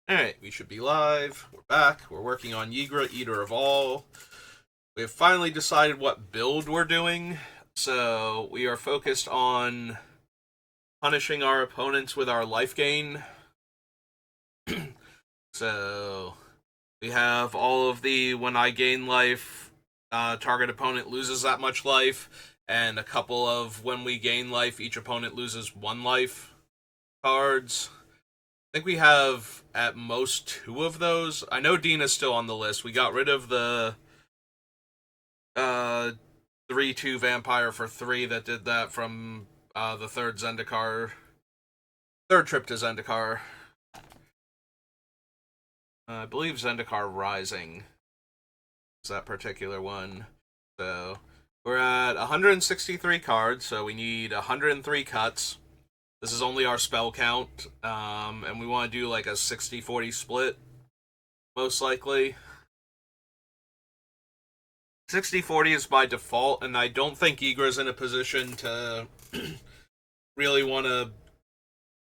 Alright, we should be live. We're back. We're working on Ygra, Eater of All. We have finally decided what build we're doing. So we are focused on punishing our opponents with our life gain. So we have all of the when I gain life, target opponent loses that much life, and a couple of when we gain life, each opponent loses one life cards. I think we have at most two of those. I know Dina's still on the list. We got rid of the uh 3/2 vampire for 3 that did that from the third trip to Zendikar. I believe Zendikar Rising is that particular one. So we're at 163 cards, so we need 103 cuts. This is only our spell count, and we want to do like a 60-40 split, most likely. 60-40 is by default, and I don't think Ygra's in a position to really want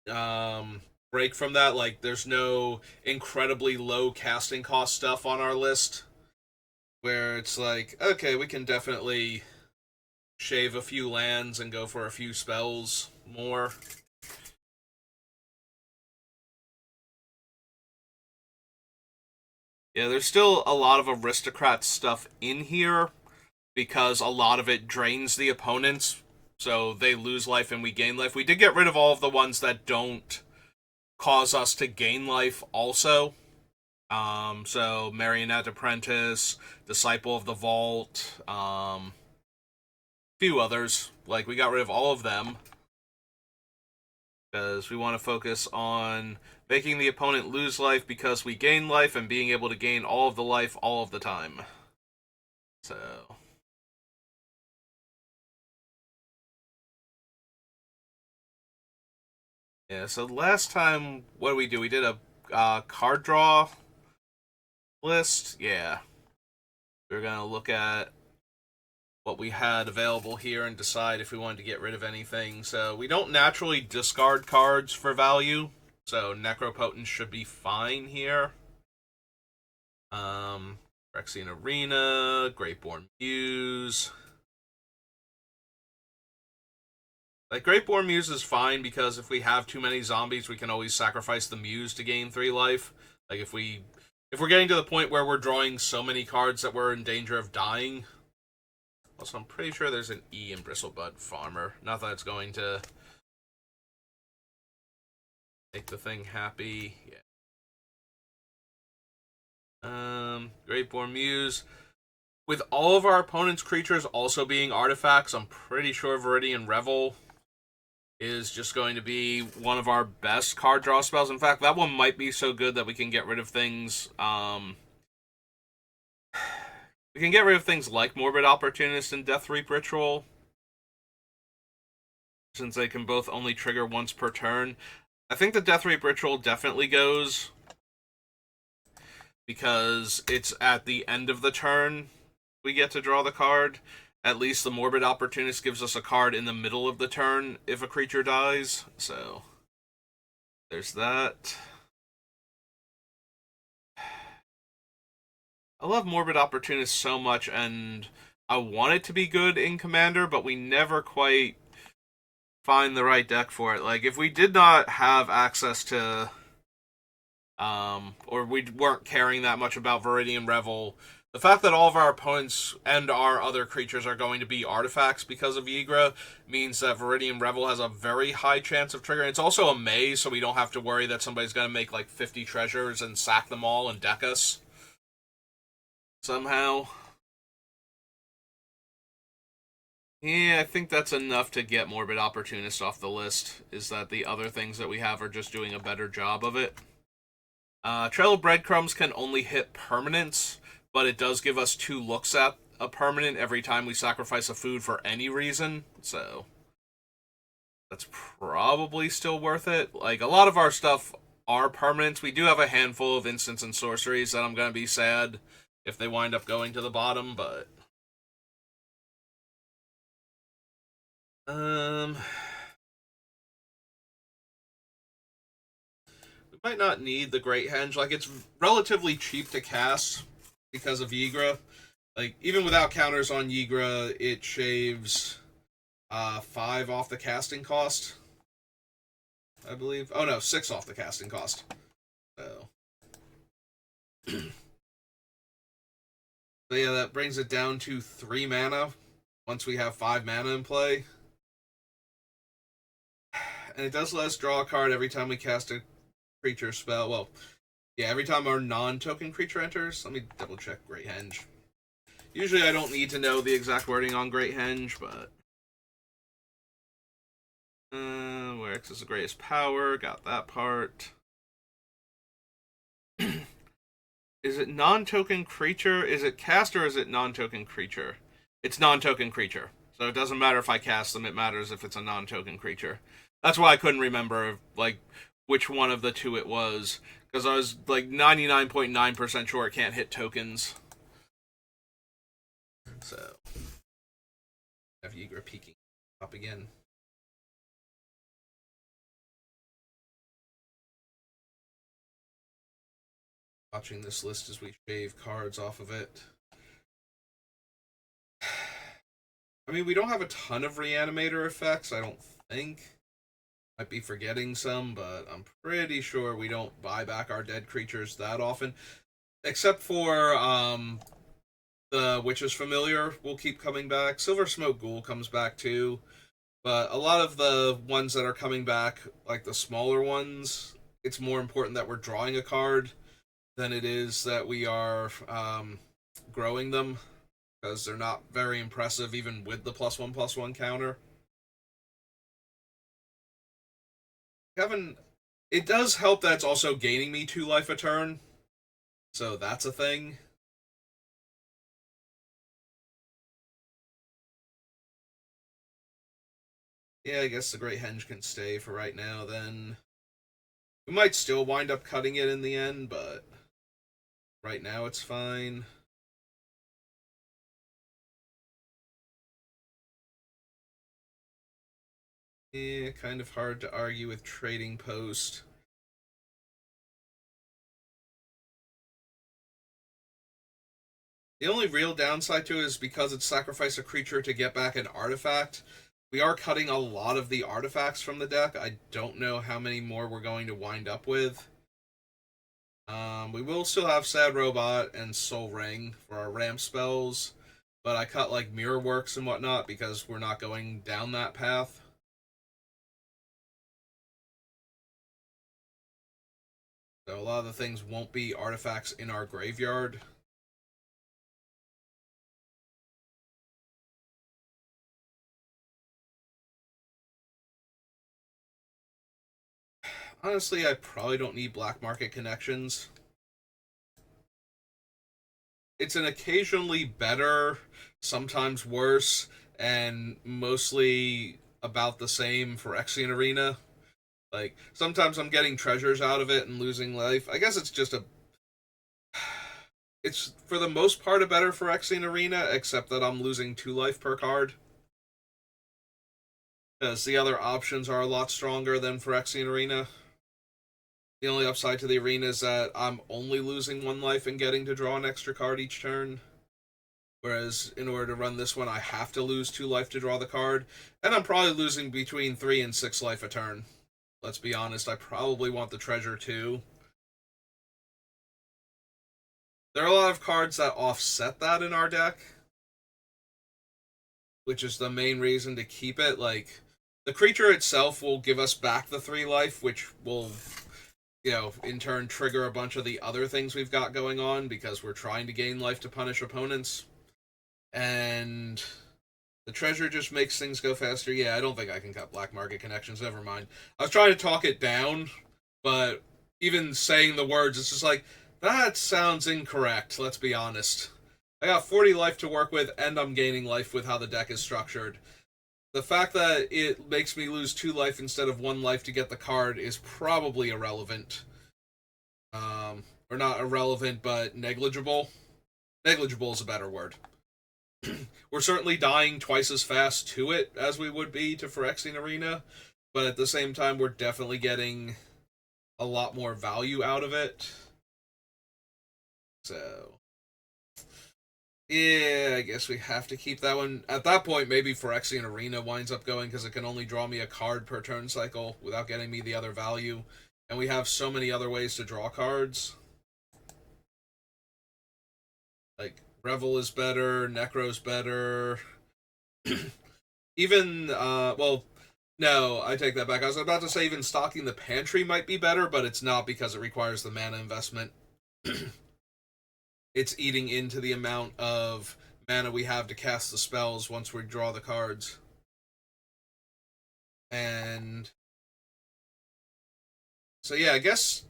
to break from that. Like, there's no incredibly low casting cost stuff on our list where it's like, okay, we can definitely shave a few lands and go for a few spells more. Yeah, there's still a lot of aristocrat stuff in here because a lot of it drains the opponents, so they lose life and we gain life. We did get rid of all of the ones that don't cause us to gain life also. So Marionette Apprentice, Disciple of the Vault, few others. Like, we got rid of all of them because we want to focus on making the opponent lose life because we gain life and being able to gain all of the life all of the time. So yeah, so last time, what did we do? We did a card draw list. Yeah. We're going to look at what we had available here and decide if we wanted to get rid of anything. So we don't naturally discard cards for value, so Necropotent should be fine here. Phyrexian Arena, Greatborn Muse. Like, Greatborn Muse is fine because if we have too many zombies, we can always sacrifice the Muse to gain 3 life. Like, if we're getting to the point where we're drawing so many cards that we're in danger of dying. Also, I'm pretty sure there's an E in Bristlebud Farmer. Not that it's going to make the thing happy. Yeah. Greatborn Muse. With all of our opponent's creatures also being artifacts, I'm pretty sure Viridian Revel is just going to be one of our best card draw spells. In fact, that one might be so good that we can get rid of things. We can get rid of things like Morbid Opportunist and Death Reap Ritual, since they can both only trigger once per turn. I think the Death Reap Ritual definitely goes because it's at the end of the turn we get to draw the card. At least the Morbid Opportunist gives us a card in the middle of the turn if a creature dies. So there's that. I love Morbid Opportunist so much, and I want it to be good in Commander, but we never quite find the right deck for it. Like, if we did not have access to, or we weren't caring that much about Viridian Revel, the fact that all of our opponents and our other creatures are going to be artifacts because of Ygra means that Viridian Revel has a very high chance of triggering. It's also a maze, so we don't have to worry that somebody's going to make like 50 treasures and sack them all and deck us somehow. Yeah, I think that's enough to get Morbid Opportunist off the list, is that the other things that we have are just doing a better job of it. Trail of Breadcrumbs can only hit permanents, but it does give us 2 looks at a permanent every time we sacrifice a food for any reason, so that's probably still worth it. Like, a lot of our stuff are permanents. We do have a handful of instants and sorceries that I'm going to be sad if they wind up going to the bottom, but we might not need the Great Henge. Like, it's relatively cheap to cast because of Ygra. Like, even without counters on Ygra, it shaves 5 off the casting cost, I believe. Oh no, 6 off the casting cost. So, so yeah, that brings it down to 3 mana once we have 5 mana in play. And it does let us draw a card every time we cast a creature spell. Well, yeah, every time our non-token creature enters. Let me double check Great Henge. Usually I don't need to know the exact wording on Great Henge, but... where X is the greatest power, got that part. Is it non-token creature? Is it cast or is it non-token creature? It's non-token creature. So it doesn't matter if I cast them, it matters if it's a non-token creature. That's why I couldn't remember, like, which one of the two it was. Because I was, like, 99.9% sure it can't hit tokens. So, have Ygra peeking up again. Watching this list as we shave cards off of it. I mean, we don't have a ton of Reanimator effects, I don't think. Might be forgetting some, but I'm pretty sure we don't buy back our dead creatures that often. Except for the Witch's Familiar will keep coming back. Silver Smoke Ghoul comes back too. But a lot of the ones that are coming back, like the smaller ones, it's more important that we're drawing a card than it is that we are growing them, because they're not very impressive even with the +1/+1 counter. Kevin, it does help that it's also gaining me 2 life a turn, so that's a thing. Yeah, I guess the Great Henge can stay for right now then. We might still wind up cutting it in the end, but right now it's fine. Yeah, kind of hard to argue with Trading Post. The only real downside to it is because it's sacrifice a creature to get back an artifact. We are cutting a lot of the artifacts from the deck. I don't know how many more we're going to wind up with. We will still have Sad Robot and Soul Ring for our ramp spells, but I cut like Mirror Works and whatnot because we're not going down that path. So a lot of the things won't be artifacts in our graveyard. Honestly, I probably don't need black market connections. It's an occasionally better, sometimes worse, and mostly about the same for Phyrexian Arena. Like, sometimes I'm getting treasures out of it and losing life. I guess it's just a... It's, for the most part, a better for Phyrexian Arena, except that I'm losing 2 life per card. Because the other options are a lot stronger than for Phyrexian Arena. The only upside to the arena is that I'm only losing 1 life and getting to draw an extra card each turn. Whereas, in order to run this one, I have to lose 2 life to draw the card. And I'm probably losing between 3 and 6 life a turn. Let's be honest, I probably want the treasure too. There are a lot of cards that offset that in our deck, which is the main reason to keep it. Like, the creature itself will give us back the 3 life, which will, you know, in turn trigger a bunch of the other things we've got going on because we're trying to gain life to punish opponents. And the treasure just makes things go faster. Yeah, I don't think I can cut black market connections. Never mind. I was trying to talk it down, but even saying the words, it's just like, that sounds incorrect, let's be honest. I got 40 life to work with, and I'm gaining life with how the deck is structured. The fact that it makes me lose 2 life instead of 1 life to get the card is probably irrelevant. Or not irrelevant, but negligible. Negligible is a better word. We're certainly dying twice as fast to it as we would be to Phyrexian Arena, but at the same time, we're definitely getting a lot more value out of it. So, yeah, I guess we have to keep that one. At that point, maybe Phyrexian Arena winds up going because it can only draw me a card per turn cycle without getting me the other value. And we have so many other ways to draw cards. Like, Revel is better, Necro's better. Even, well, no, I take that back. I was about to say even stocking the pantry might be better, but it's not because it requires the mana investment. It's eating into the amount of mana we have to cast the spells once we draw the cards. And so yeah, I guess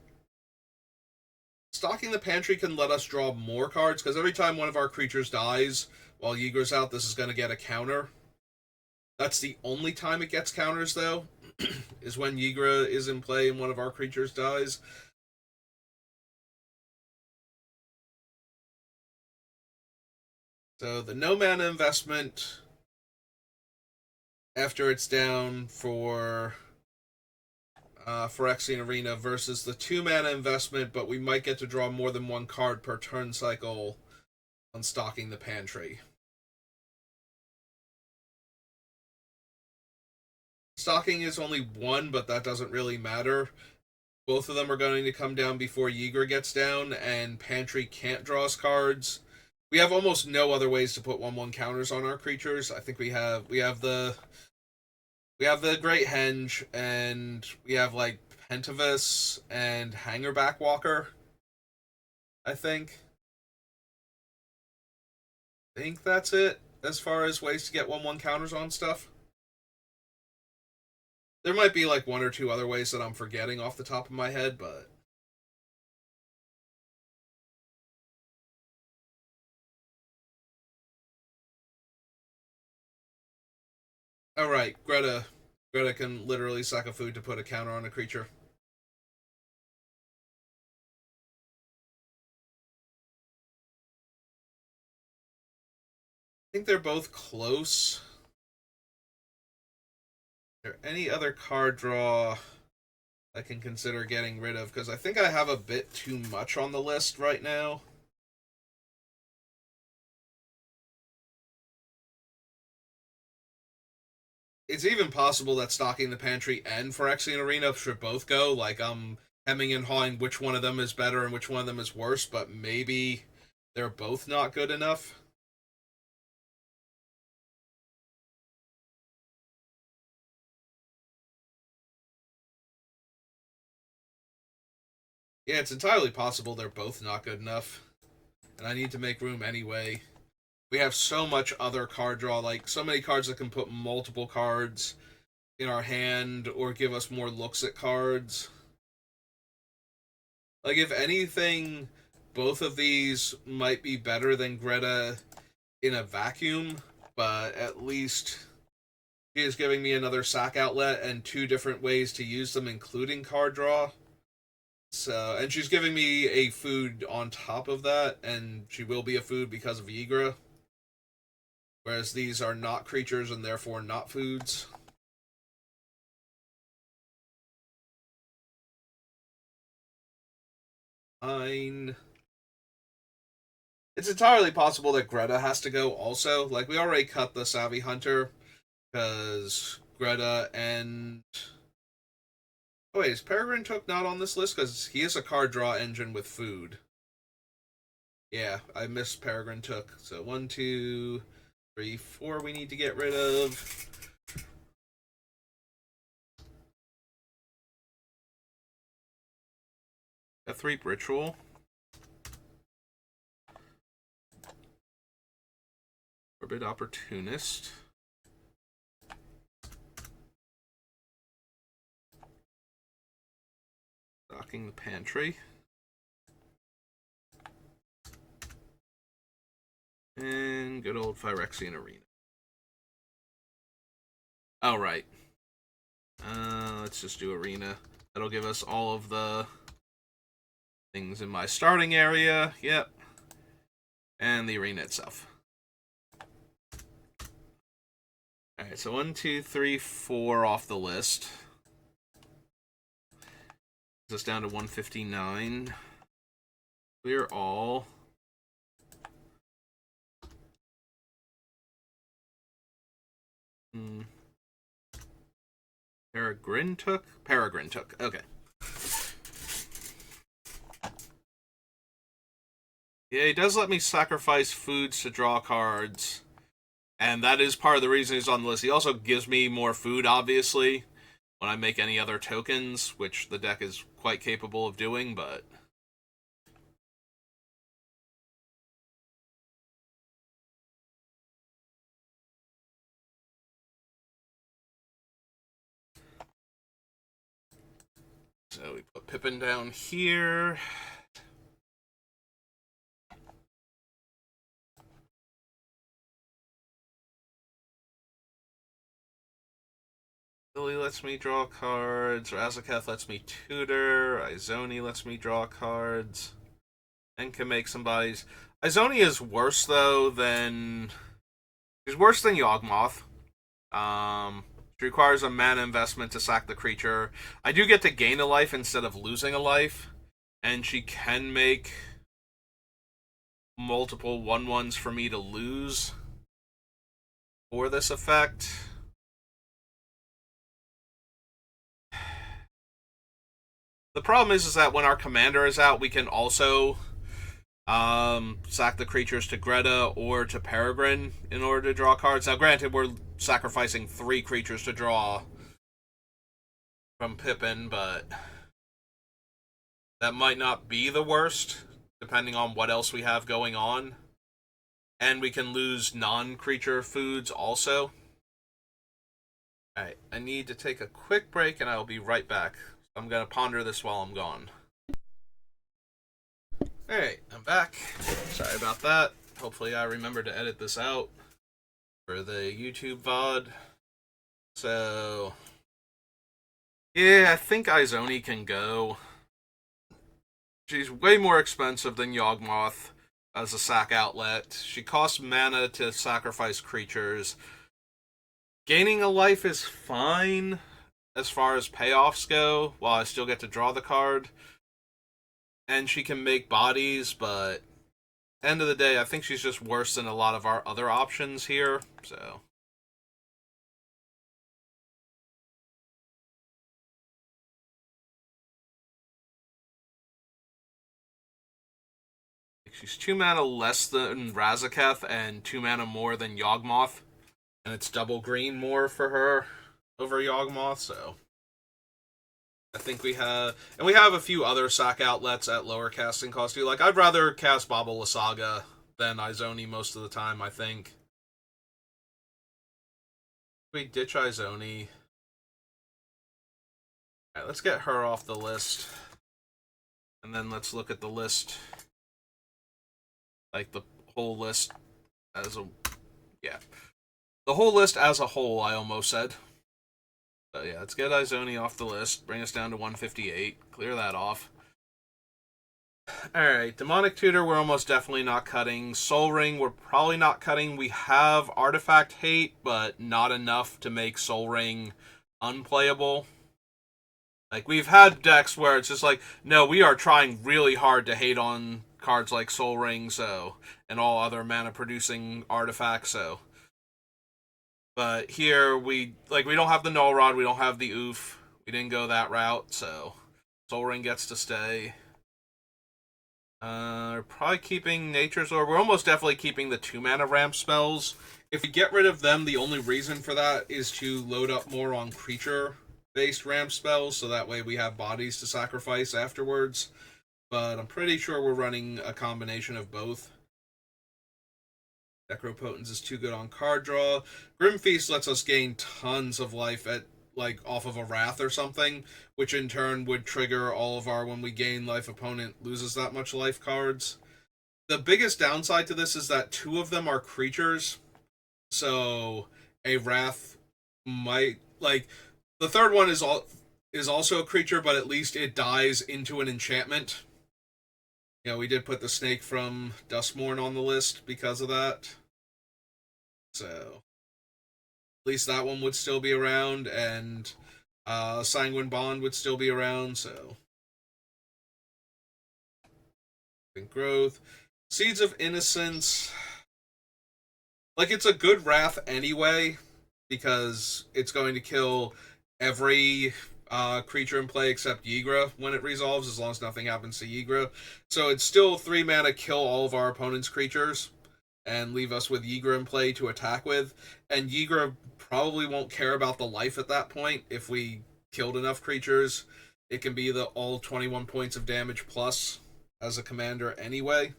stocking the pantry can let us draw more cards, because every time one of our creatures dies while Ygra's out, this is going to get a counter. That's the only time it gets counters, though, is when Ygra is in play and one of our creatures dies. So the no mana investment after it's down for Phyrexian Arena versus the 2 mana investment, but we might get to draw more than one card per turn cycle on stocking the pantry. Stocking is only 1, but that doesn't really matter. Both of them are going to come down before Ygra gets down, and pantry can't draw us cards. We have almost no other ways to put 1/1 counters on our creatures. I think we have the Great Henge, and we have like Pentavis and Hangerback Walker. I think that's it as far as ways to get 1/1 counters on stuff. There might be like 1 or 2 other ways that I'm forgetting off the top of my head, but all right, Greta. Greta can literally suck a food to put a counter on a creature. I think they're both close. Is there any other card draw I can consider getting rid of? Because I think I have a bit too much on the list right now. It's even possible that stocking the pantry and Phyrexian Arena should both go. Like, I'm hemming and hawing which one of them is better and which one of them is worse, but maybe they're both not good enough. Yeah, it's entirely possible they're both not good enough. And I need to make room anyway. We have so much other card draw, like so many cards that can put multiple cards in our hand or give us more looks at cards. Like, if anything, both of these might be better than Greta in a vacuum, but at least she is giving me another sack outlet and 2 different ways to use them, including card draw. So, and she's giving me a food on top of that, and she will be a food because of Ygra. Whereas these are not creatures and therefore not foods. Fine. It's entirely possible that Greta has to go also. Like, we already cut the Savvy Hunter because Greta and... Oh wait, is Peregrine Took not on this list? Because he is a card draw engine with food. Yeah, I missed Peregrine Took. So 1, 2, 3, 4 we need to get rid of. A 3 Ritual. Orbit Opportunist. Stocking the Pantry. And good old Phyrexian Arena. Oh, right. Let's just do Arena. That'll give us all of the things in my starting area. Yep. And the arena itself. Alright, so 1, 2, 3, 4 off the list. This down to 159. Clear all. Peregrine took? Peregrine took. Okay. Yeah, he does let me sacrifice foods to draw cards. And that is part of the reason he's on the list. He also gives me more food, obviously, when I make any other tokens, which the deck is quite capable of doing, but... So we put Pippin down here. Billy lets me draw cards. Razaketh lets me tutor. Izoni lets me draw cards. And can make some bodies. Izoni is worse, though, than... He's worse than Yawgmoth. She requires a mana investment to sack the creature. I do get to gain a life instead of losing a life. And she can make multiple 1/1s for me to lose for this effect. The problem is that when our commander is out, we can also sack the creatures to Greta or to Peregrine in order to draw cards. Now, granted, we're sacrificing 3 creatures to draw from Pippin, but that might not be the worst, depending on what else we have going on. And we can lose non-creature foods also. Alright, I need to take a quick break, and I'll be right back. I'm going to ponder this while I'm gone. Alright, I'm back. Sorry about that. Hopefully I remember to edit this out for the YouTube VOD. So, yeah, I think Izoni can go. She's way more expensive than Yawgmoth as a sack outlet. She costs mana to sacrifice creatures. Gaining a life is fine as far as payoffs go, while I still get to draw the card. And she can make bodies, but end of the day, I think she's just worse than a lot of our other options here, so... She's 2 mana less than Razaketh and 2 mana more than Yawgmoth. And it's double green more for her over Yawgmoth, so... I think we have... And we have a few other sack outlets at lower casting cost too. Like, I'd rather cast Baba Lysaga than Izoni most of the time, I think. We ditch Izoni. Alright, let's get her off the list. And then let's look at the list. Like, the whole list as a... Yeah. The whole list as a whole, I almost said. So yeah, let's get Izoni off the list. Bring us down to 158. Clear that off. Alright, Demonic Tutor, we're almost definitely not cutting. Soul Ring, we're probably not cutting. We have Artifact Hate, but not enough to make Soul Ring unplayable. Like, we've had decks where it's just like, no, we are trying really hard to hate on cards like Soul Ring, so, and all other mana-producing artifacts, so. But here, we don't have the Null Rod, we don't have the Oof. We didn't go that route, so Soul Ring gets to stay. We're probably keeping Nature's Lore. We're almost definitely keeping the 2-mana ramp spells. If we get rid of them, the only reason for that is to load up more on creature-based ramp spells, so that way we have bodies to sacrifice afterwards. But I'm pretty sure we're running a combination of both. Necropotence is too good on card draw. Grim Feast lets us gain tons of life at, like, off of a Wrath or something, which in turn would trigger all of our when we gain life opponent loses that much life cards. The biggest downside to this is that 2 of them are creatures, so a Wrath might, like, the third one is also a creature, but at least it dies into an enchantment. You know, we did put the snake from Duskmourn on the list because of that. So, at least that one would still be around, and Sanguine Bond would still be around, so... Growth. Seeds of Innocence. Like, it's a good wrath anyway, because it's going to kill every creature in play except Ygra when it resolves, as long as nothing happens to Ygra. So it's still 3 mana, kill all of our opponent's creatures, and leave us with Ygra in play to attack with. And Ygra probably won't care about the life at that point if we killed enough creatures. It can be the all 21 points of damage plus as a commander anyway.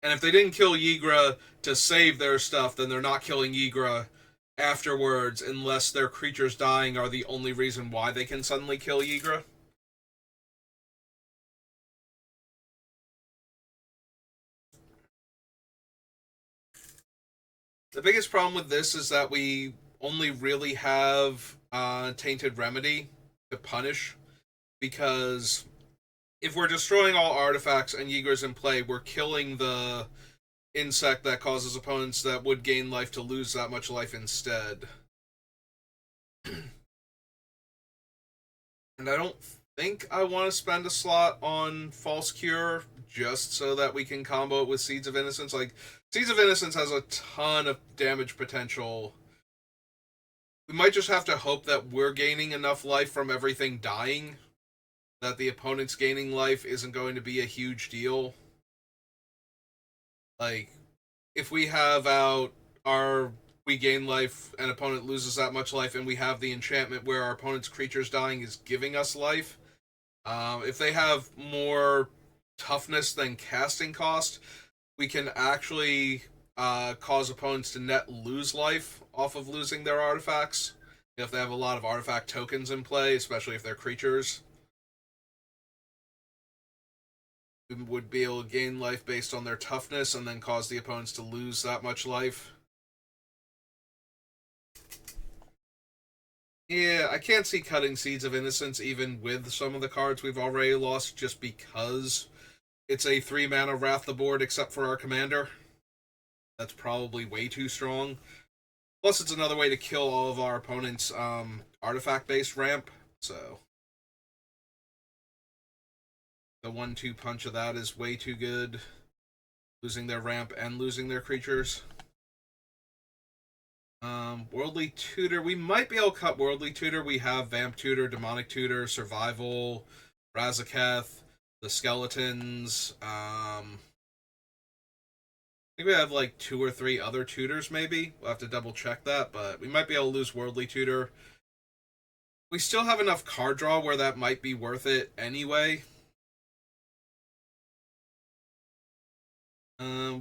And if they didn't kill Ygra to save their stuff, then they're not killing Ygra afterwards unless their creatures dying are the only reason why they can suddenly kill Ygra. The biggest problem with this is that we only really have Tainted Remedy to punish, because if we're destroying all artifacts and Ygra's in play, we're killing the insect that causes opponents that would gain life to lose that much life instead. And I don't think I want to spend a slot on False Cure just so that we can combo it with Seeds of Innocence. Like, Seeds of Innocence has a ton of damage potential. We might just have to hope that we're gaining enough life from everything dying that the opponent's gaining life isn't going to be a huge deal. Like, if we have out our we gain life and opponent loses that much life, and we have the enchantment where our opponent's creatures dying is giving us life, if they have more toughness than casting cost, we can actually cause opponents to net lose life off of losing their artifacts. If they have a lot of artifact tokens in play, especially if they're creatures, we would be able to gain life based on their toughness and then cause the opponents to lose that much life. Yeah, I can't see cutting Seeds of Innocence even with some of the cards we've already lost, just because it's a 3 mana Wrath the board except for our commander. That's probably way too strong. Plus, it's another way to kill all of our opponent's artifact-based ramp, so the 1-2 punch of that is way too good. Losing their ramp and losing their creatures. Worldly Tutor. We might be able to cut Worldly Tutor. We have Vamp Tutor, Demonic Tutor, Survival, Razaketh, the Skeletons. I think we have like 2 or 3 other tutors, maybe. We'll have to double check that, but we might be able to lose Worldly Tutor. We still have enough card draw where that might be worth it anyway.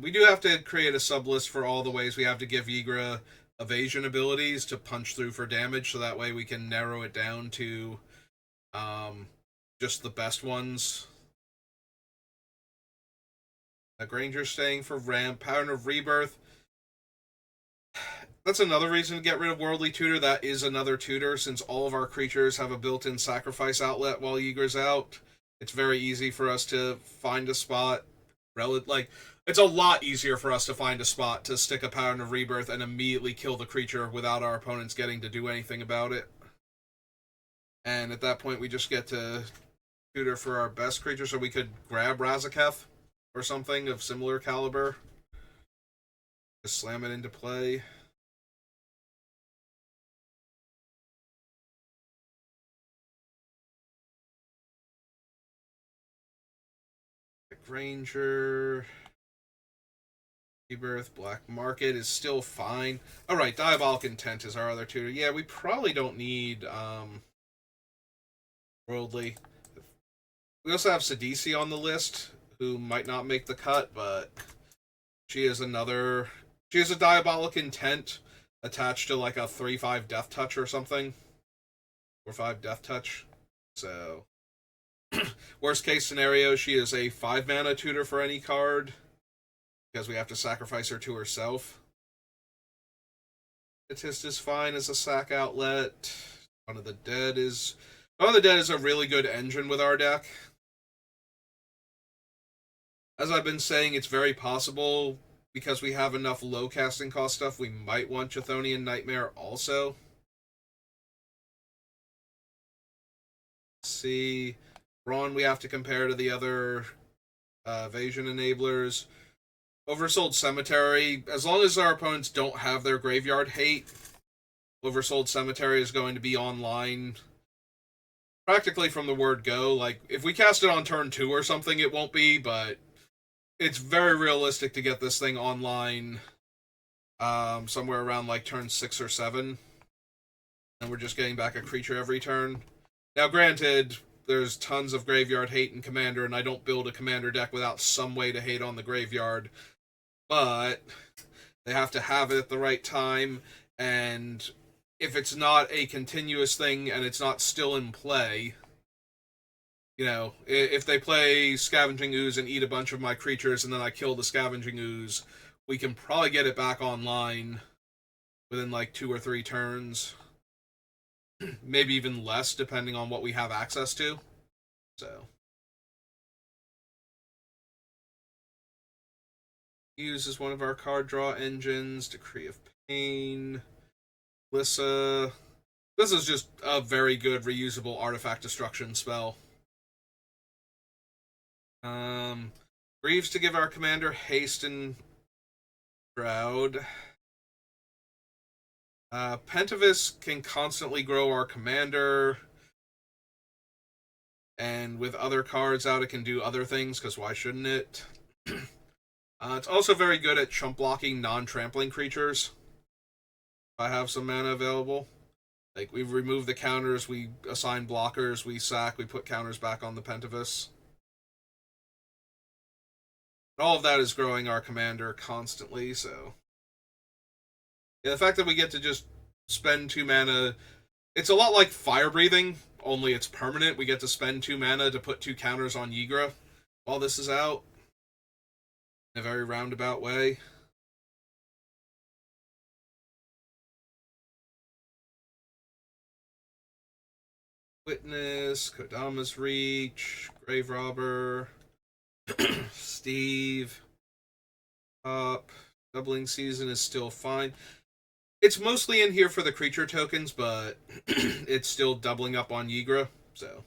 We do have to create a sublist for all the ways we have to give Ygra evasion abilities to punch through for damage, so that way we can narrow it down to just the best ones. A Granger staying for ramp. Pattern of Rebirth. That's another reason to get rid of Worldly Tutor. That is another tutor, since all of our creatures have a built-in sacrifice outlet while Ygra's out. It's very easy for us to find a spot. It's a lot easier for us to find a spot to stick a Pattern of Rebirth and immediately kill the creature without our opponents getting to do anything about it. And at that point, we just get to tutor for our best creature, so we could grab Razaketh or something of similar caliber. Just slam it into play. Ranger. Rebirth, Black Market is still fine. Alright, Diabolic Intent is our other tutor. Yeah, we probably don't need Worldly. We also have Sidisi on the list, who might not make the cut, but she is another... She has a Diabolic Intent attached to like a 3/5 Death Touch or something. 4/5 Death Touch. So... worst case scenario, she is a 5 mana tutor for any card, because we have to sacrifice her to herself. Statist is fine as a sack outlet. Dawn of the Dead is a really good engine with our deck. As I've been saying, it's very possible, because we have enough low casting cost stuff, we might want Chthonian Nightmare also. Let's see. Brawn we have to compare to the other evasion enablers. Oversold Cemetery, as long as our opponents don't have their graveyard hate, Oversold Cemetery is going to be online practically from the word go. Like, if we cast it on turn 2 or something, it won't be, but it's very realistic to get this thing online somewhere around, like, turn 6 or 7. And we're just getting back a creature every turn. Now, granted, there's tons of graveyard hate in Commander, and I don't build a Commander deck without some way to hate on the graveyard. But they have to have it at the right time, and if it's not a continuous thing and it's not still in play, you know, if they play Scavenging Ooze and eat a bunch of my creatures and then I kill the Scavenging Ooze, we can probably get it back online within like 2 or 3 turns. Maybe even less, depending on what we have access to. So, uses one of our card draw engines, Decree of Pain. Lissa. This is just a very good reusable artifact destruction spell. Greaves to give our commander haste and Shroud. Pentavis can constantly grow our commander. And with other cards out, it can do other things, because why shouldn't it? It's also very good at chump blocking non-trampling creatures. If I have some mana available. Like, we remove the counters, we assign blockers, we sack, we put counters back on the Pentavis. All of that is growing our commander constantly, so... Yeah, the fact that we get to just spend 2 mana... It's a lot like Fire Breathing, only it's permanent. We get to spend 2 mana to put 2 counters on Ygra while this is out. In a very roundabout way. Witness, Kodama's Reach, Grave Robber, Steve, Doubling Season is still fine. It's mostly in here for the creature tokens, but it's still doubling up on Ygra, so.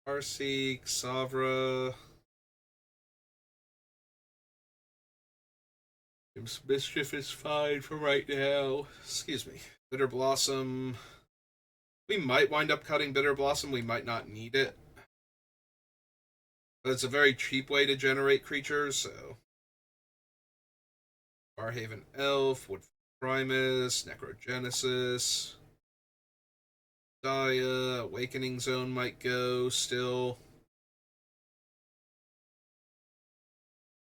Farseek, Savra. Mischief is fine for right now. Excuse me. Bitter Blossom. We might wind up cutting Bitter Blossom. We might not need it. But it's a very cheap way to generate creatures, so. Barhaven Elf, Wood Primus, Necrogenesis. Dia, Awakening Zone might go still.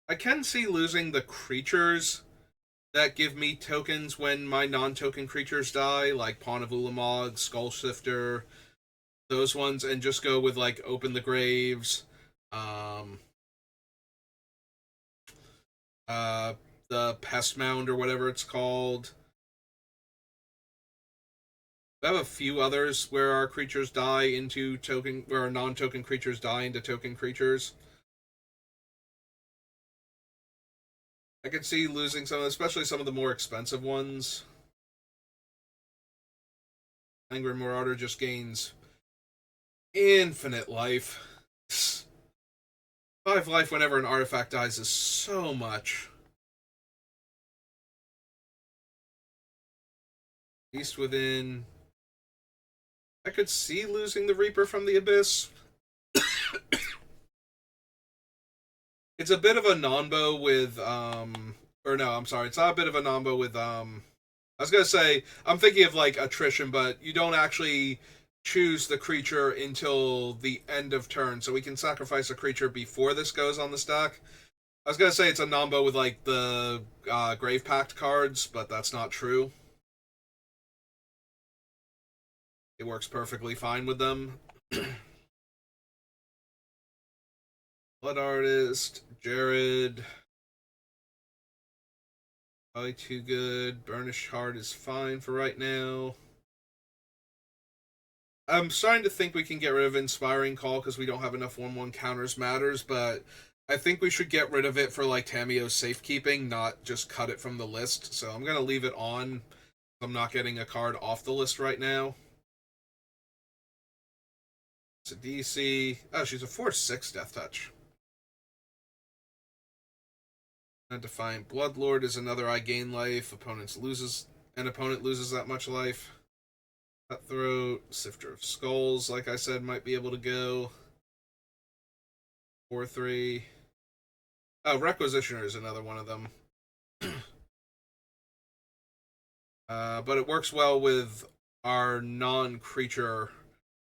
I can see losing the creatures that give me tokens when my non-token creatures die, like Pawn of Ulamog, Skull Shifter, those ones, and just go with, like, Open the Graves, the Pest Mound or whatever it's called. We have a few others where our creatures die into token, where our non-token creatures die into token creatures. I could see losing some, especially some of the more expensive ones. Angry Marauder just gains infinite life. 5 life whenever an artifact dies is so much. Beast Within. I could see losing the Reaper from the Abyss. It's a bit of a nombo with, or no, I'm sorry, it's not a bit of a nombo with, I was gonna say, I'm thinking of, like, attrition, but you don't actually choose the creature until the end of turn, so we can sacrifice a creature before this goes on the stack. I was gonna say it's a nombo with, like, the Grave Pact cards, but that's not true. It works perfectly fine with them. Blood Artist, Jared. Probably too good. Burnished Heart is fine for right now. I'm starting to think we can get rid of Inspiring Call because we don't have enough 1/1 counters matters, but I think we should get rid of it for, like, Tamio's safekeeping, not just cut it from the list. So I'm going to leave it on. I'm not getting a card off the list right now. It's a DC. Oh, she's a 4/6 Death Touch. Defiant Bloodlord is another I gain life. An opponent loses that much life. Cutthroat, Sifter of Skulls, like I said, might be able to go. 4/3. Oh, Requisitioner is another one of them. But it works well with our non-creature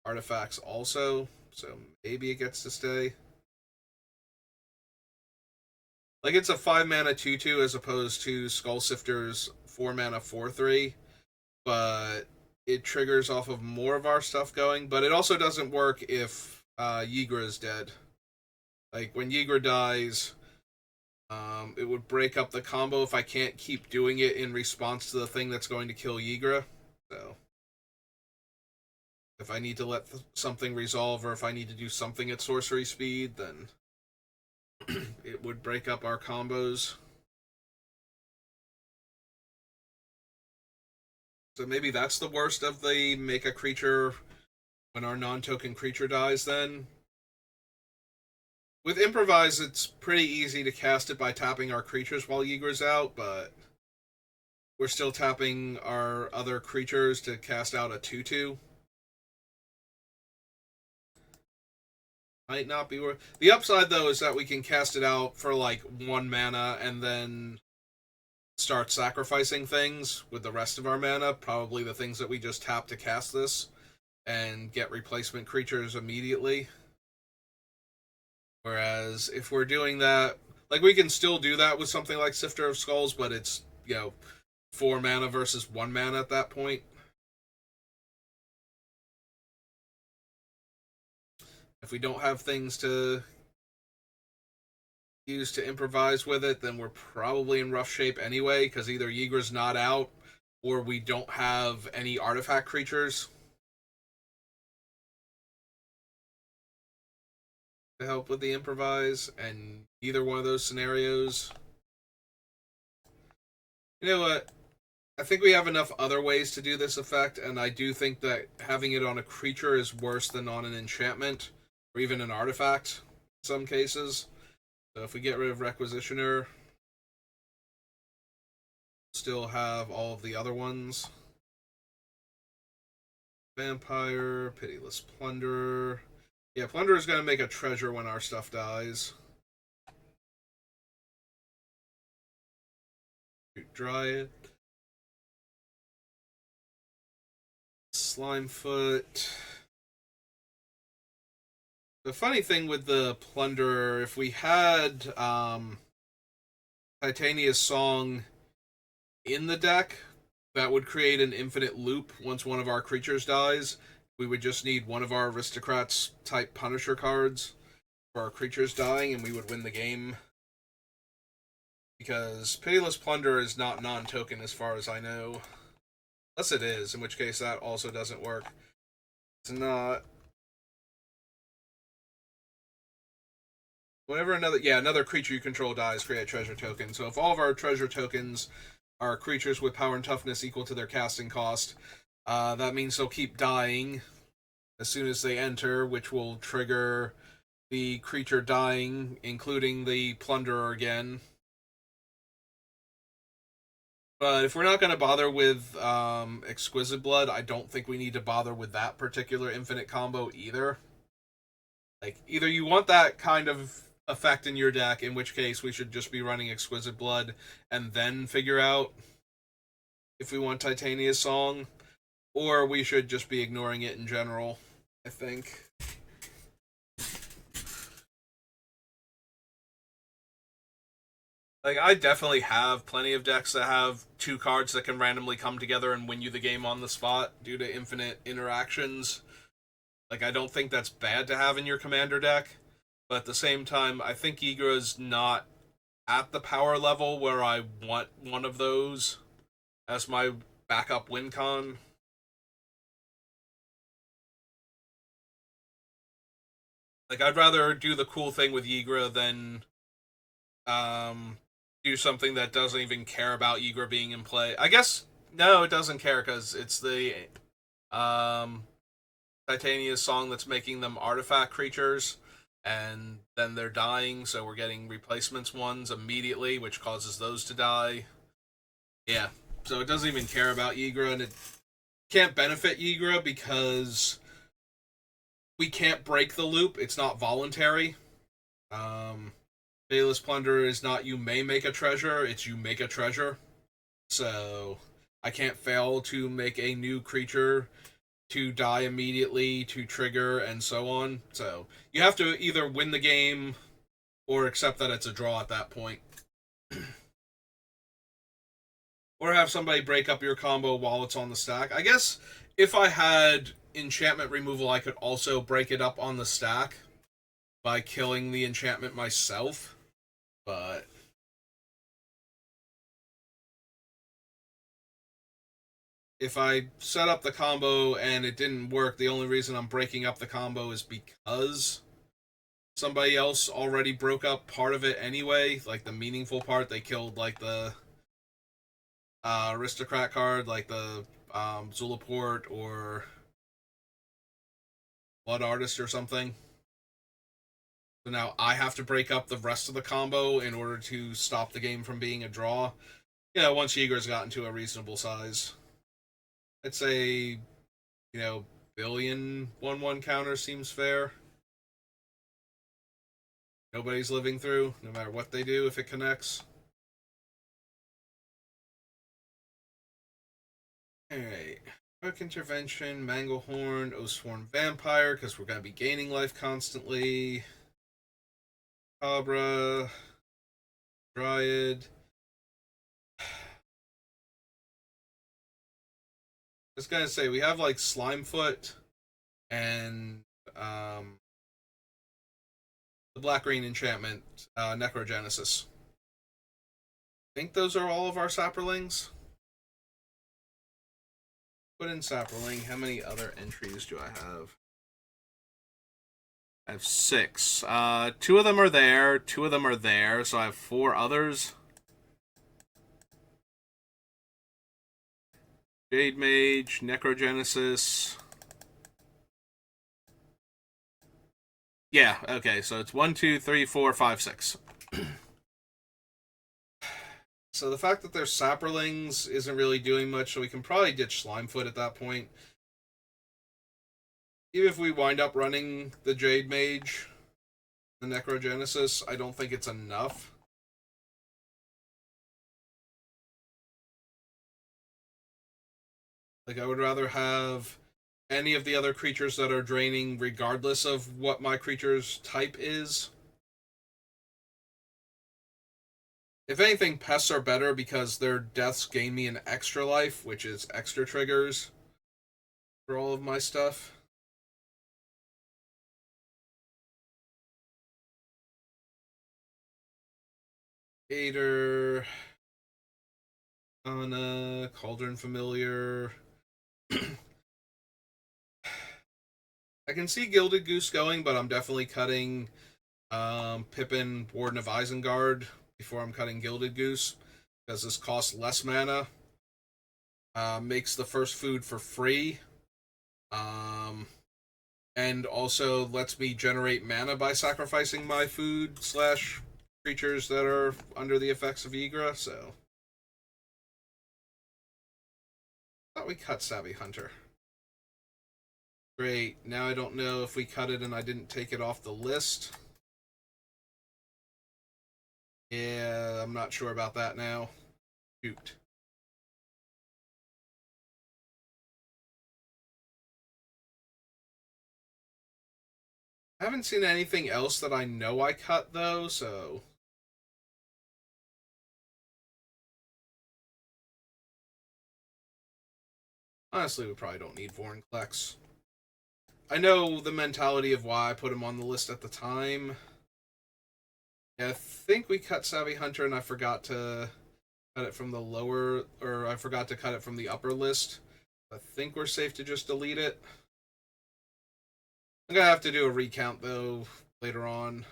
artifacts also, so maybe it gets to stay. Like, it's a 5-mana 2/2 as opposed to Skull Sifter's 4-mana 4/3, but it triggers off of more of our stuff going, but it also doesn't work if Ygra is dead. Like, when Ygra dies, it would break up the combo if I can't keep doing it in response to the thing that's going to kill Ygra. So, if I need to let something resolve, or if I need to do something at sorcery speed, then it would break up our combos. So maybe that's the worst of the make a creature when our non-token creature dies then. With Improvise, it's pretty easy to cast it by tapping our creatures while Ygra's out, but we're still tapping our other creatures to cast out a 2/2. Might not be worth. The upside, though, is that we can cast it out for like 1 mana and then start sacrificing things with the rest of our mana, probably the things that we just tap to cast this, and get replacement creatures immediately. Whereas if we're doing that, like, we can still do that with something like Sifter of Skulls, but it's, 4 mana versus 1 mana at that point. If we don't have things to use to improvise with it, then we're probably in rough shape anyway, because either Ygra's not out, or we don't have any artifact creatures to help with the improvise, and either one of those scenarios. You know what? I think we have enough other ways to do this effect, and I do think that having it on a creature is worse than on an enchantment, or even an artifact, in some cases. So if we get rid of Requisitioner, still have all of the other ones. Vampire, Pitiless Plunderer. Yeah, Plunderer's gonna make a treasure when our stuff dies. Dryad. Slimefoot. The funny thing with the Plunderer, if we had Titania's Song in the deck, that would create an infinite loop once one of our creatures dies. We would just need one of our Aristocrats type Punisher cards for our creatures dying, and we would win the game. Because Pitiless Plunderer is not non-token as far as I know. Unless it is, in which case that also doesn't work. It's not. Whenever another creature you control dies, create a treasure token. So if all of our treasure tokens are creatures with power and toughness equal to their casting cost, that means they'll keep dying as soon as they enter, which will trigger the creature dying, including the Plunderer again. But if we're not going to bother with Exquisite Blood, I don't think we need to bother with that particular infinite combo either. Like, either you want that kind of effect in your deck, in which case we should just be running Exquisite Blood and then figure out if we want Titania's Song, or we should just be ignoring it in general, I think. Like, I definitely have plenty of decks that have 2 cards that can randomly come together and win you the game on the spot due to infinite interactions. Like, I don't think that's bad to have in your commander deck, but at the same time, I think Ygra's not at the power level where I want one of those as my backup win con. Like, I'd rather do the cool thing with Ygra than do something that doesn't even care about Ygra being in play. I guess No, it doesn't care because it's the um, Titania's song that's making them artifact creatures, and then they're dying, so we're getting replacements ones immediately, which causes those to die. Yeah, so it doesn't even care about Ygra, and it can't benefit Ygra because we can't break the loop. It's not voluntary. Um, Dayless Plunder is not you may make a treasure, it's you make a treasure. So I can't fail to make a new creature to die immediately, to trigger, and so on. So you have to either win the game or accept that it's a draw at that point. Or have somebody break up your combo while it's on the stack. I guess if I had enchantment removal, I could also break it up on the stack by killing the enchantment myself. But if I set up the combo and it didn't work, the only reason I'm breaking up the combo is because somebody else already broke up part of it anyway. Like the meaningful part, they killed like the aristocrat card, like the Zulaport or Blood Artist or something. So now I have to break up the rest of the combo in order to stop the game from being a draw. Yeah, once Ygra's gotten to a reasonable size. I'd say, billion 1/1 counter seems fair. Nobody's living through, no matter what they do, if it connects. Alright. Quick Intervention, Manglehorn, Oathsworn Vampire, because we're going to be gaining life constantly. Cabra, Dryad. I was gonna say we have like Slimefoot and um, the Black Green Enchantment, Necrogenesis. I think those are all of our Saprolings. Put in Saproling. How many other entries do I have? I have 6. 2 of them are there. 2 of them are there. So I have 4 others. Jade Mage, Necrogenesis. Yeah, okay, so it's 1, 2, 3, 4, 5, 6. So the fact that there's Saprolings isn't really doing much, so we can probably ditch Slimefoot at that point. Even if we wind up running the Jade Mage, the Necrogenesis, I don't think it's enough. Like, I would rather have any of the other creatures that are draining, regardless of what my creature's type is. If anything, pests are better because their deaths gain me an extra life, which is extra triggers for all of my stuff. Gator, Anna, Cauldron Familiar. I can see Gilded Goose going, but I'm definitely cutting Pippin, Warden of Isengard before I'm cutting Gilded Goose because this costs less mana. Makes the first food for free. Um, and also lets me generate mana by sacrificing my food slash creatures that are under the effects of Ygra. So, thought we cut Savvy Hunter. Great. Now I don't know if we cut it and I didn't take it off the list. Yeah, I'm not sure about that now. Shoot. I haven't seen anything else that I know I cut though, so honestly, we probably don't need Vorinclex. I know the mentality of why I put him on the list at the time. Yeah, I think we cut Savvy Hunter and I forgot to cut it from the lower, or I forgot to cut it from the upper list. I think we're safe to just delete it. I'm gonna have to do a recount though later on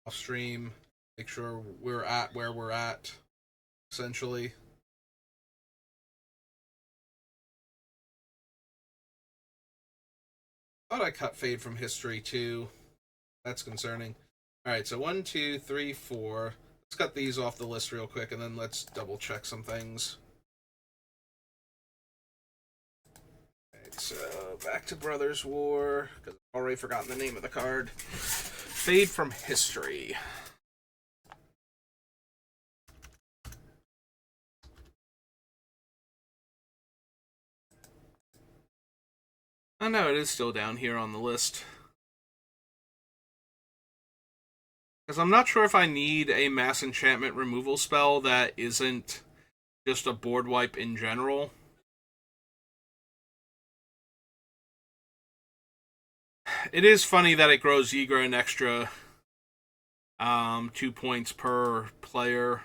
off stream. Make sure we're at where we're at, essentially. Thought I cut Fade from History too. That's concerning. Alright, so 1, 2, 3, 4. Let's cut these off the list real quick, and then let's double check some things. Alright, so back to Brothers War, because I've already forgotten the name of the card. Fade from History. Oh no, it is still down here on the list. Because I'm not sure if I need a mass enchantment removal spell that isn't just a board wipe in general. It is funny that it grows Ygra an extra 2 points per player,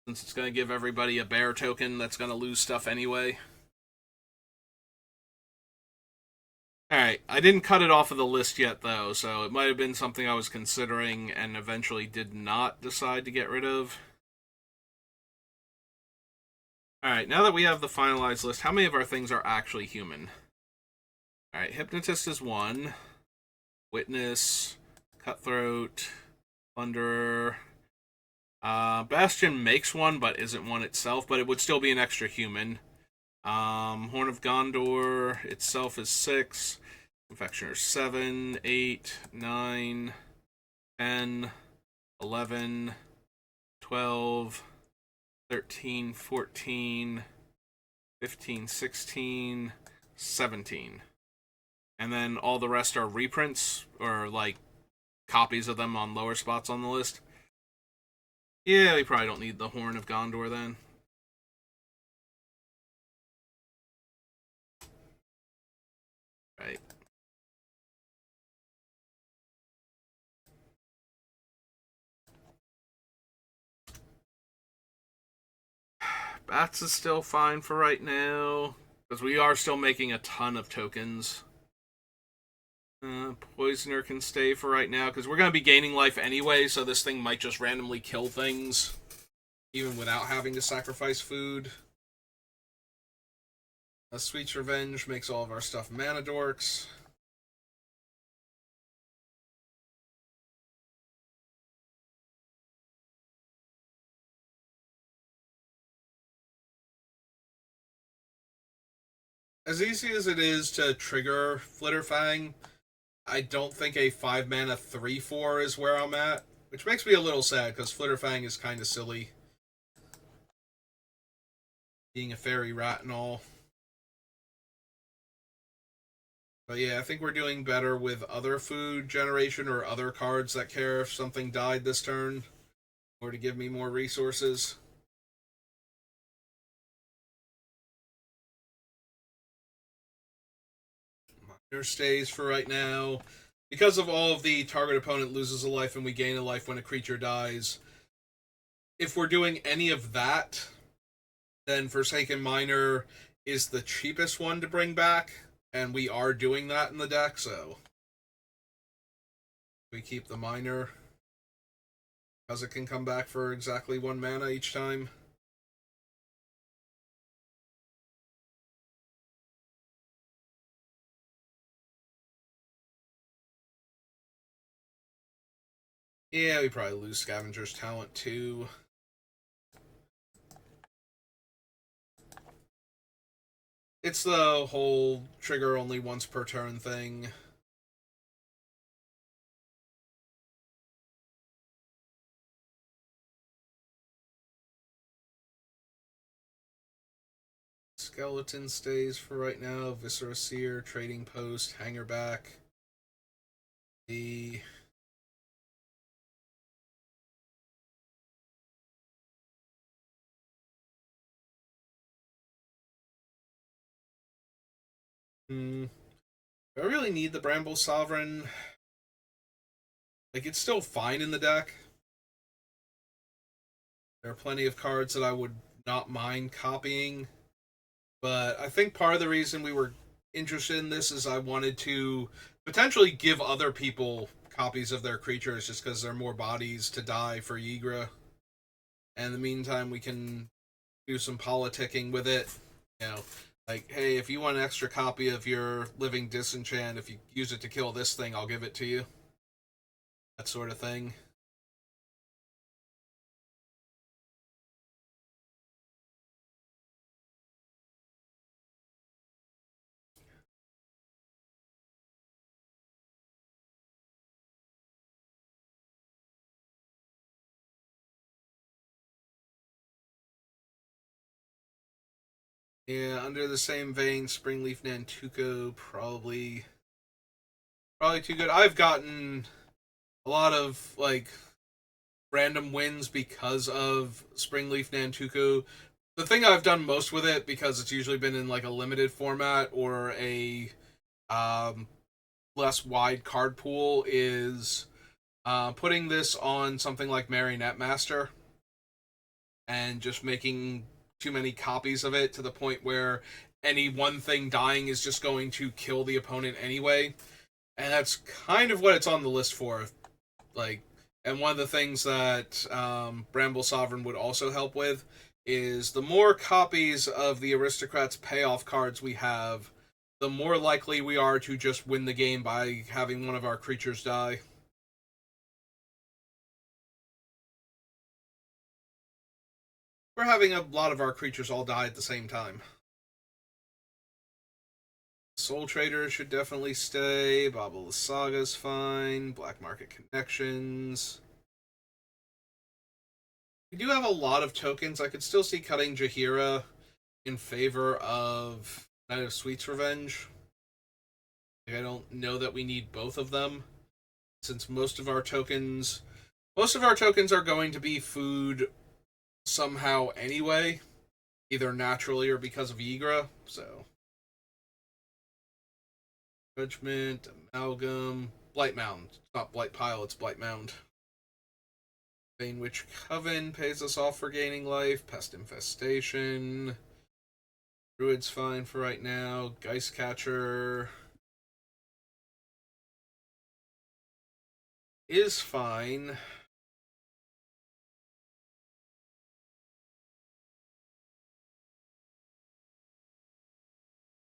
since it's going to give everybody a bear token that's going to lose stuff anyway. Alright, I didn't cut it off of the list yet, though, so it might have been something I was considering and eventually did not decide to get rid of. Alright, now that we have the finalized list, how many of our things are actually human? Alright, Hypnotist is 1. Witness, Cutthroat, Plunderer. Bastion makes 1, but isn't 1 itself, but it would still be an extra human. Horn of Gondor itself is 6. Confectioner 7, 8, 9, 10, 11, 12, 13, 14, 15, 16, 17. And then all the rest are reprints, or like copies of them on lower spots on the list. Yeah, we probably don't need the Horn of Gondor then. Right. Bats is still fine for right now, because we are still making a ton of tokens. Poisoner can stay for right now, because we're going to be gaining life anyway, so this thing might just randomly kill things, even without having to sacrifice food. Sweet's Revenge makes all of our stuff mana dorks. As easy as it is to trigger Flitterfang, I don't think a 5 mana 3/4 is where I'm at, which makes me a little sad because Flitterfang is kind of silly. Being a fairy rat and all. But yeah, I think we're doing better with other food generation or other cards that care if something died this turn, or to give me more resources. Minor stays for right now. Because of all of the target opponent loses a life and we gain a life when a creature dies, if we're doing any of that, then Forsaken Miner is the cheapest one to bring back, and we are doing that in the deck, so we keep the Miner because it can come back for exactly 1 mana each time. Yeah, we probably lose Scavenger's Talent too. It's the whole trigger only once per turn thing. Skeleton stays for right now. Viscera Seer, Trading Post, Hangerback. The do I really need the Bramble Sovereign? Like, it's still fine in the deck. There are plenty of cards that I would not mind copying. But I think part of the reason we were interested in this is I wanted to potentially give other people copies of their creatures just because there are more bodies to die for Ygra. And in the meantime, we can do some politicking with it. You know, Like, hey, if you want an extra copy of your Living Disenchant, if you use it to kill this thing, I'll give it to you. That sort of thing. Yeah, under the same vein, Springleaf Nantuko probably too good. I've gotten a lot of like random wins because of Springleaf Nantuko. The thing I've done most with it, because it's usually been in like a limited format or a um, less wide card pool, is putting this on something like Marionette Master and just making too many copies of it to the point where any one thing dying is just going to kill the opponent anyway. And that's kind of what it's on the list for. Like, and one of the things that Bramble Sovereign would also help with is the more copies of the Aristocrats payoff cards we have, the more likely we are to just win the game by having one of our creatures die. We're having a lot of our creatures all die at the same time. Soul Trader should definitely stay. Bobble the Saga's fine. Black Market Connections. We do have a lot of tokens. I could still see cutting Jaheira in favor of Knight of Sweet's Revenge. Like, I don't know that we need both of them, since most of our tokens are going to be food somehow anyway, either naturally or because of Ygra. So Judgment, Amalgam, Blight Mound. It's not Blight Pile, it's Blight Mound. Banewitch Coven pays us off for gaining life. Pest Infestation. Druid's fine for right now. Geist Catcher is fine.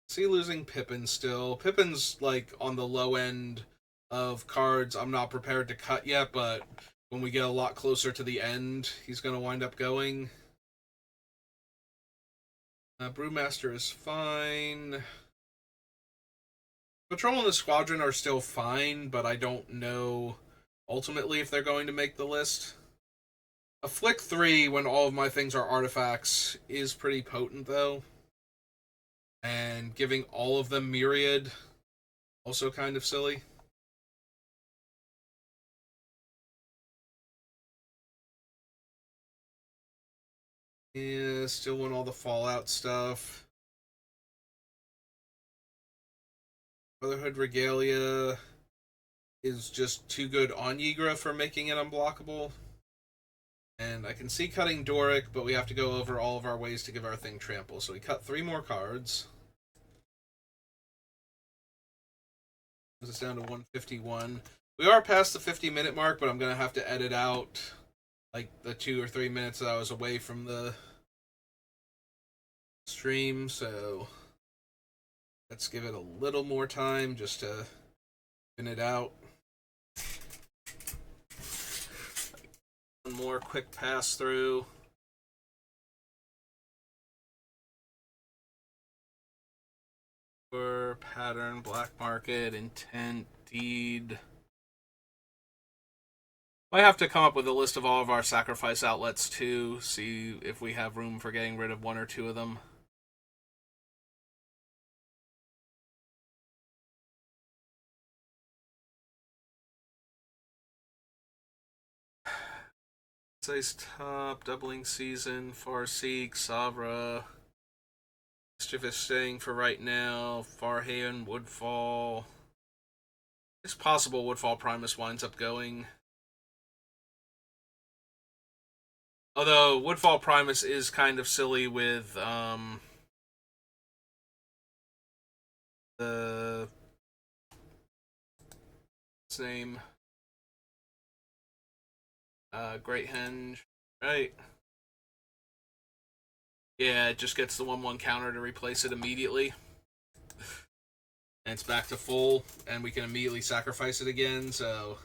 See losing Pippin still. Pippin's like on the low end of cards I'm not prepared to cut yet, but when we get a lot closer to the end, he's going to wind up going. Brewmaster is fine. Patrol and the Squadron are still fine, but I don't know ultimately if they're going to make the list. Afflict 3, when all of my things are artifacts, is pretty potent, though. And giving all of them Myriad, also kind of silly. Yeah, still want all the Fallout stuff. Brotherhood Regalia is just too good on Ygra for making it unblockable. And I can see cutting Doric, but we have to go over all of our ways to give our thing trample. So we cut 3 more cards. It's down to 151. We are past the 50-minute mark, but I'm going to have to edit out like the 2 or 3 minutes that I was away from the stream, so let's give it a little more time just to spin it out. One more quick pass through. For pattern, black market, intent, deed. I have to come up with a list of all of our sacrifice outlets too, see if we have room for getting rid of 1 or 2 of them. Size Top, Doubling Season, Farseek, Savra. Mischievous staying for right now. Farhaven, Woodfall. It's possible Woodfall Primus winds up going. Although Woodfall Primus is kind of silly with the what's name? Great Henge, right? Yeah, it just gets the 1/1 counter to replace it immediately. And it's back to full, and we can immediately sacrifice it again, so...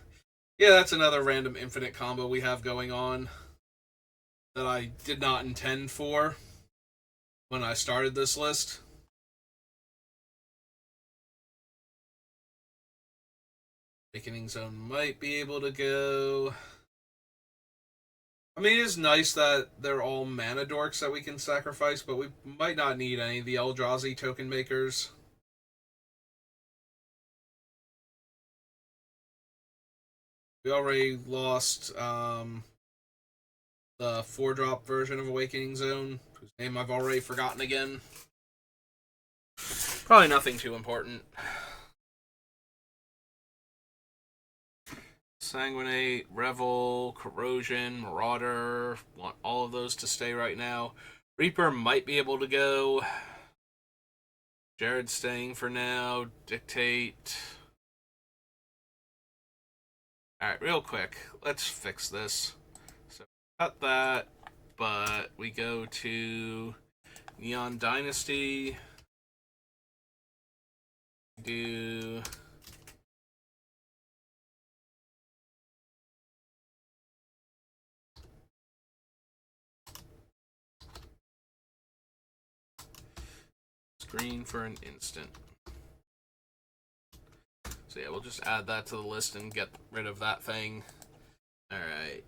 Yeah, that's another random infinite combo we have going on that I did not intend for when I started this list. Awakening Zone might be able to go. I mean, it is nice that they're all mana dorks that we can sacrifice, but we might not need any of the Eldrazi token makers. We already lost the 4-drop version of Awakening Zone, whose name I've already forgotten again. Probably nothing too important. Sanguinate, Revel, Corrosion, Marauder. Want all of those to stay right now. Reaper might be able to go. Jared's staying for now. Dictate. Alright, real quick. Let's fix this. So, cut that. But we go to Neon Dynasty. Do... Screen for an instant. So yeah, we'll just add that to the list and get rid of that thing. Alright.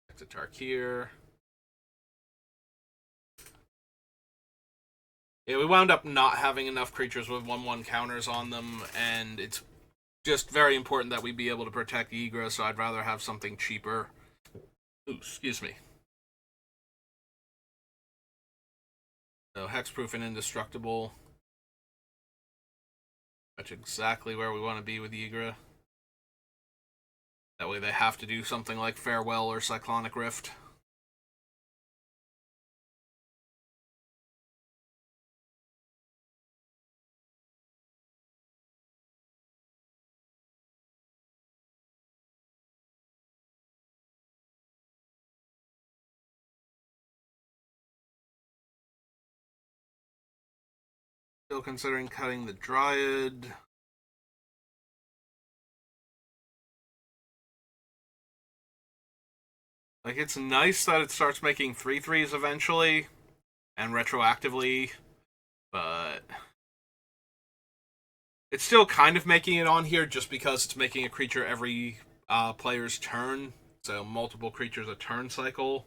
Back to Tarkir. Yeah, we wound up not having enough creatures with 1/1 counters on them, and it's just very important that we be able to protect Ygra, so I'd rather have something cheaper. Ooh, excuse me. So, hexproof and indestructible. That's exactly where we want to be with Ygra. That way they have to do something like Farewell or Cyclonic Rift. Still considering cutting the Dryad. Like, it's nice that it starts making 3/3s eventually, and retroactively, but it's still kind of making it on here just because it's making a creature every player's turn, so multiple creatures a turn cycle.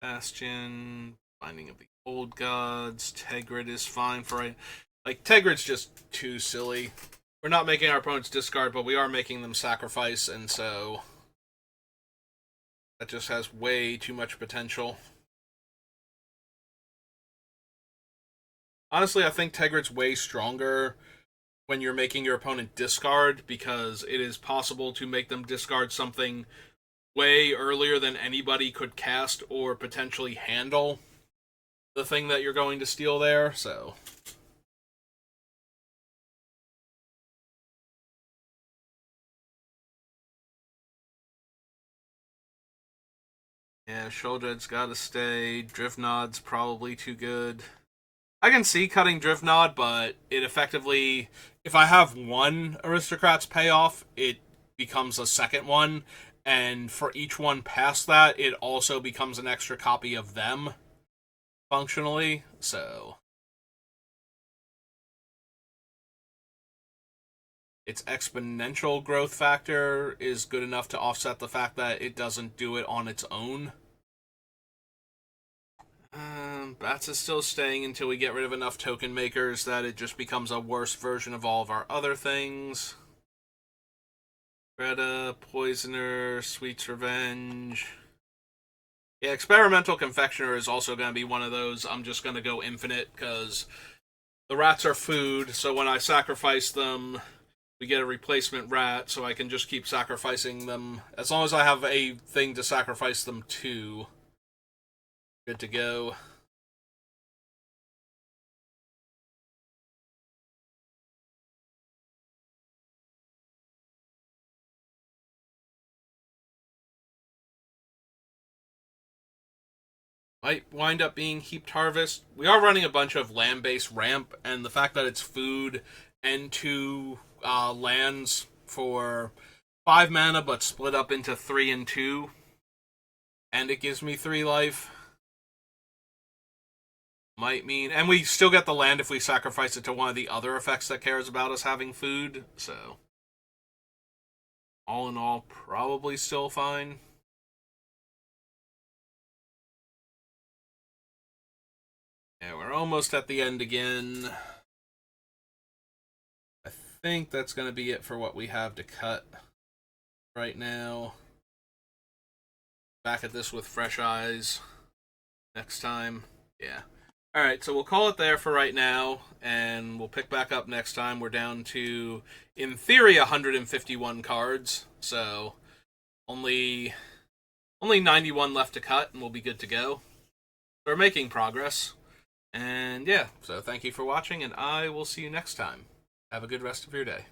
Bastion, Binding of the Old Gods, Tegrid is fine for it. Like, Tegrid's just too silly. We're not making our opponents discard, but we are making them sacrifice, and so that just has way too much potential. Honestly, I think Tegrid's way stronger when you're making your opponent discard, because it is possible to make them discard something way earlier than anybody could cast or potentially handle the thing that you're going to steal there, so... Yeah, Sheoldred's gotta stay. Drifnod's probably too good. I can see cutting Drifnod, but it effectively... If I have one Aristocrat's payoff, it becomes a second one, and for each one past that, it also becomes an extra copy of them, functionally, so... Its exponential growth factor is good enough to offset the fact that it doesn't do it on its own. Bats is still staying until we get rid of enough token makers that it just becomes a worse version of all of our other things. Greta, Poisoner, Sweet's Revenge. Yeah, Experimental Confectioner is also going to be one of those. I'm just going to go infinite because the rats are food, so when I sacrifice them, we get a replacement rat, so I can just keep sacrificing them. As long as I have a thing to sacrifice them to, good to go. might wind up being Heaped Harvest. We are running a bunch of land-based ramp, and the fact that it's food and 2 lands for 5 mana, but split up into 3 and 2, and it gives me 3 life, might mean... And we still get the land if we sacrifice it to one of the other effects that cares about us having food, so... all in all, probably still fine. Yeah, we're almost at the end again. I think that's going to be it for what we have to cut right now. Back at this with fresh eyes next time. Yeah. Alright, so we'll call it there for right now, and we'll pick back up next time. We're down to, in theory, 151 cards, so only 91 left to cut, and we'll be good to go. We're making progress. And yeah, so thank you for watching, and I will see you next time. Have a good rest of your day.